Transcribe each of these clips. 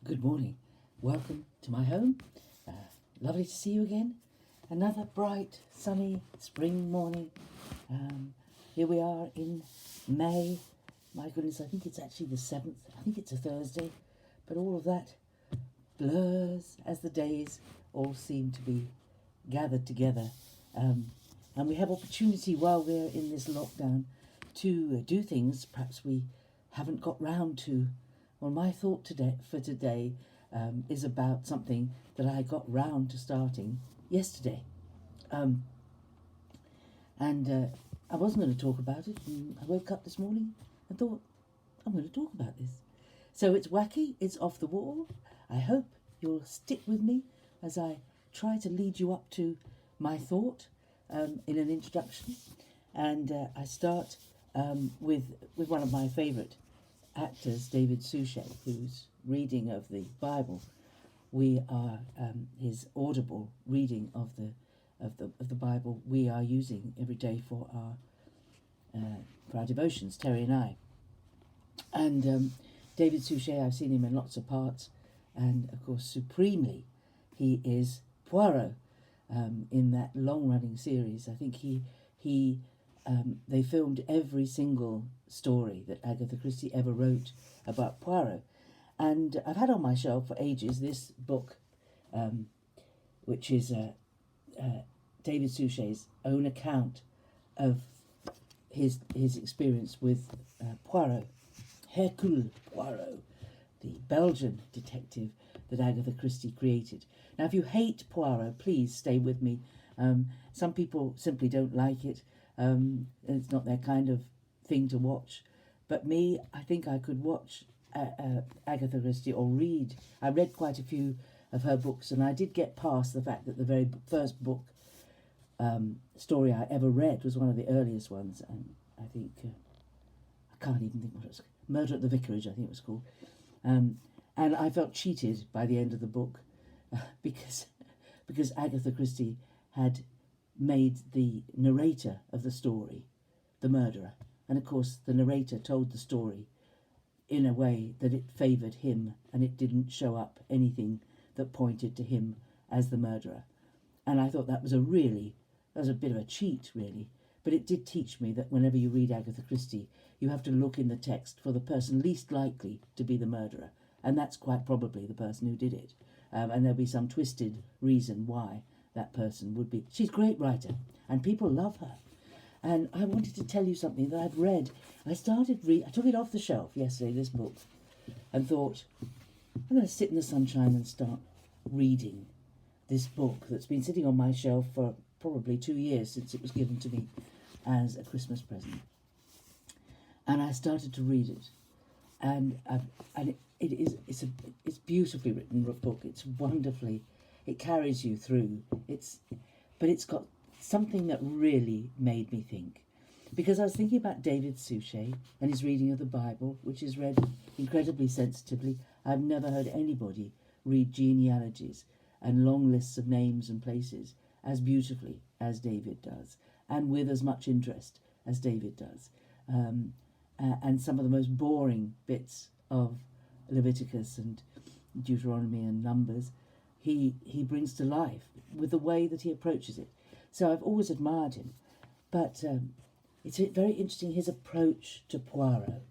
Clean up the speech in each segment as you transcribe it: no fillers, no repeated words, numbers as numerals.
Good morning. Welcome to my home. Lovely to see you again. Another bright, sunny spring morning. Here we are in May. My goodness, I think it's actually the 7th. I think it's a Thursday. But all of that blurs as the days all seem to be gathered together. And we have opportunity while we're in this lockdown to do things perhaps we haven't got round to. Well, my thought for today is about something that I got round to starting yesterday. And I wasn't going to talk about it. And I woke up this morning and thought, I'm going to talk about this. So it's wacky, it's off the wall. I hope you'll stick with me as I try to lead you up to my thought in an introduction. And I start with one of my favourite actors, David Suchet, whose reading of the Bible, we are his audible reading of the Bible we are using every day for our devotions, Terry and I. And David Suchet, I've seen him in lots of parts, and of course supremely he is Poirot in that long-running series. I think they filmed every single story that Agatha Christie ever wrote about Poirot. And I've had on my shelf for ages this book, which is David Suchet's own account of his experience with Poirot, Hercule Poirot, the Belgian detective that Agatha Christie created. Now, if you hate Poirot, please stay with me. Some people simply don't like it. It's not their kind of thing to watch. But me, I think I could watch Agatha Christie or read. I read quite a few of her books, and I did get past the fact that the very first book story I ever read was one of the earliest ones, and I think, I can't even think what it was, Murder at the Vicarage, I think it was called. And I felt cheated by the end of the book because Agatha Christie had made the narrator of the story the murderer. And of course the narrator told the story in a way that it favoured him, and it didn't show up anything that pointed to him as the murderer. And I thought that was a bit of a cheat, really. But it did teach me that whenever you read Agatha Christie, you have to look in the text for the person least likely to be the murderer. And that's quite probably the person who did it. And there'll be some twisted reason why that person would be. She's a great writer, and people love her. And I wanted to tell you something that I'd read. I took it off the shelf yesterday, this book, and thought, I'm going to sit in the sunshine and start reading this book that's been sitting on my shelf for probably 2 years since it was given to me as a Christmas present. And I started to read it, and it's beautifully written book. It's wonderfully, it carries you through. But it's got something that really made me think, because I was thinking about David Suchet and his reading of the Bible, which is read incredibly sensitively. I've never heard anybody read genealogies and long lists of names and places as beautifully as David does, and with as much interest as David does. And some of the most boring bits of Leviticus and Deuteronomy and Numbers, he brings to life with the way that he approaches it. So I've always admired him. But it's very interesting, his approach to Poirot.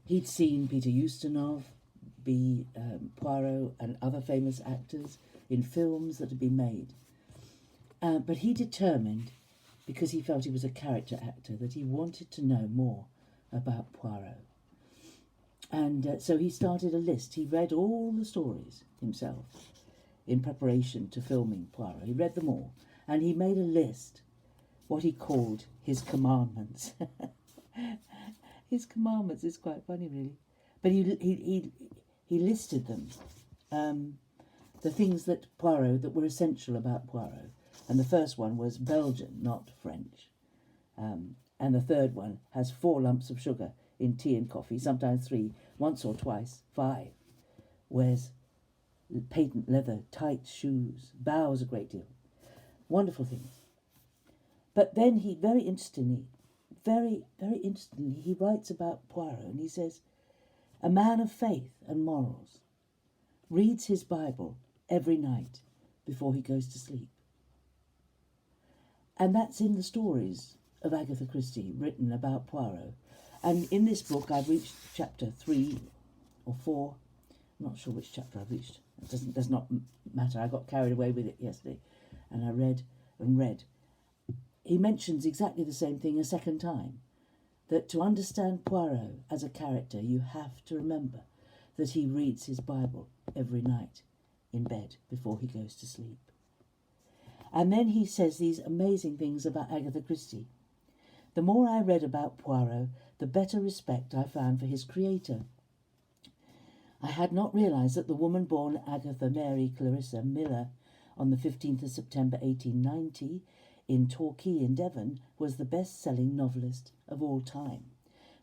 He'd seen Peter Ustinov be Poirot and other famous actors in films that had been made. But he determined, because he felt he was a character actor, that he wanted to know more about Poirot. And so he started a list. He read all the stories himself in preparation to filming Poirot. He read them all, and he made a list, what he called his commandments. His commandments is quite funny, really. But he listed them, the things that were essential about Poirot. And the first one was Belgian, not French. And the third one has 4 lumps of sugar in tea and coffee, sometimes 3, once or twice 5. Wears patent leather, tight shoes, bows a great deal. Wonderful things. But then he very interestingly, he writes about Poirot, and he says, a man of faith and morals, reads his Bible every night before he goes to sleep. And that's in the stories of Agatha Christie written about Poirot. And in this book, I've reached chapter 3 or 4. I'm not sure which chapter I've reached. It does not matter. I got carried away with it yesterday, and I read and read. He mentions exactly the same thing a second time, that to understand Poirot as a character, you have to remember that he reads his Bible every night in bed before he goes to sleep. And then he says these amazing things about Agatha Christie. The more I read about Poirot, the better respect I found for his creator. I had not realised that the woman born Agatha Mary Clarissa Miller on the 15th of September 1890 in Torquay in Devon was the best-selling novelist of all time.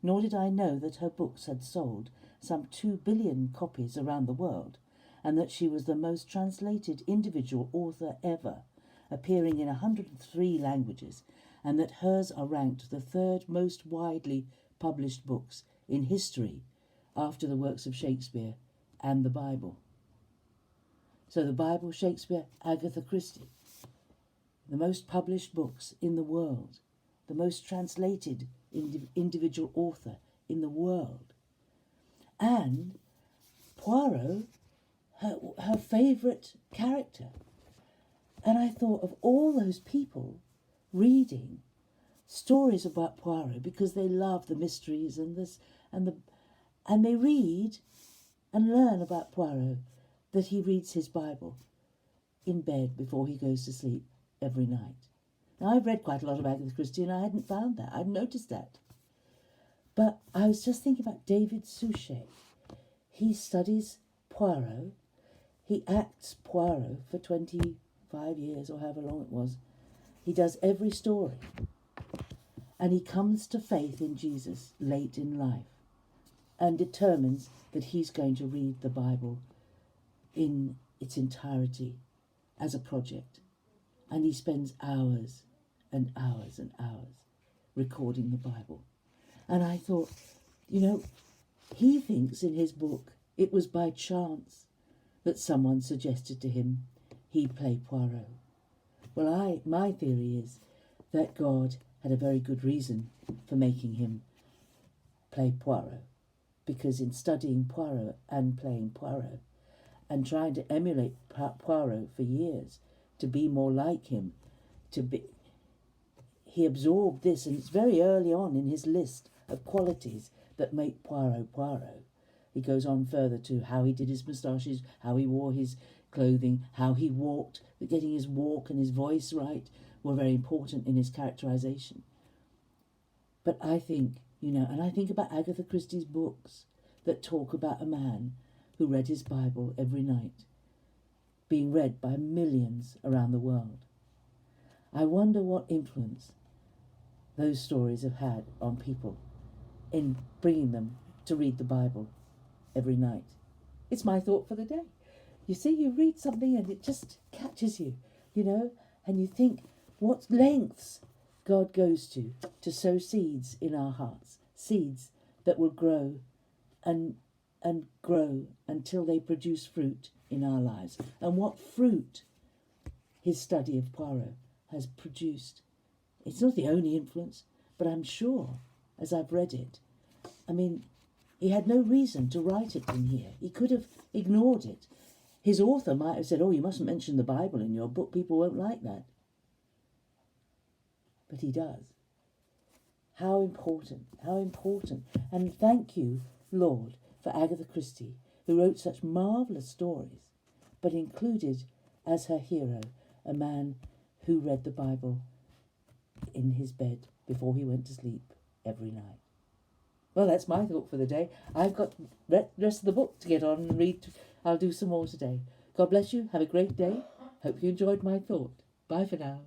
Nor did I know that her books had sold some 2 billion copies around the world, and that she was the most translated individual author ever, appearing in 103 languages, and that hers are ranked the third most widely published books in history after the works of Shakespeare and the Bible. So the Bible, Shakespeare, Agatha Christie, the most published books in the world, the most translated individual author in the world. And Poirot, her favourite character. And I thought of all those people reading stories about Poirot because they love the mysteries and they read and learn about Poirot, that he reads his Bible in bed before he goes to sleep every night. Now, I've read quite a lot of Agatha Christie and I hadn't found that. I'd noticed that. But I was just thinking about David Suchet. He studies Poirot. He acts Poirot for 25 years or however long it was. He does every story. And he comes to faith in Jesus late in life and determines that he's going to read the Bible in its entirety as a project. And he spends hours and hours and hours recording the Bible. And I thought, he thinks in his book it was by chance that someone suggested to him he play Poirot. Well, my theory is that God had a very good reason for making him play Poirot, because in studying Poirot and playing Poirot and trying to emulate Poirot for years, to be more like him, he absorbed this, and it's very early on in his list of qualities that make Poirot Poirot. He goes on further to how he did his moustaches, how he wore his clothing, how he walked, that getting his walk and his voice right were very important in his characterization. But I think, and I think about Agatha Christie's books that talk about a man who read his Bible every night, being read by millions around the world. I wonder what influence those stories have had on people in bringing them to read the Bible every night. It's my thought for the day. You see, you read something and it just catches you, and you think what lengths God goes to sow seeds in our hearts, seeds that will grow and grow until they produce fruit in our lives. And what fruit his study of Poirot has produced. It's not the only influence, but I'm sure, as I've read it, he had no reason to write it in here. He could have ignored it. His author might have said, you mustn't mention the Bible in your book, people won't like that. But he does. How important, how important. And thank you, Lord, for Agatha Christie, who wrote such marvellous stories, but included as her hero a man who read the Bible in his bed before he went to sleep every night. Well, that's my thought for the day. I've got the rest of the book to get on and read. I'll do some more today. God bless you. Have a great day. Hope you enjoyed my thought. Bye for now.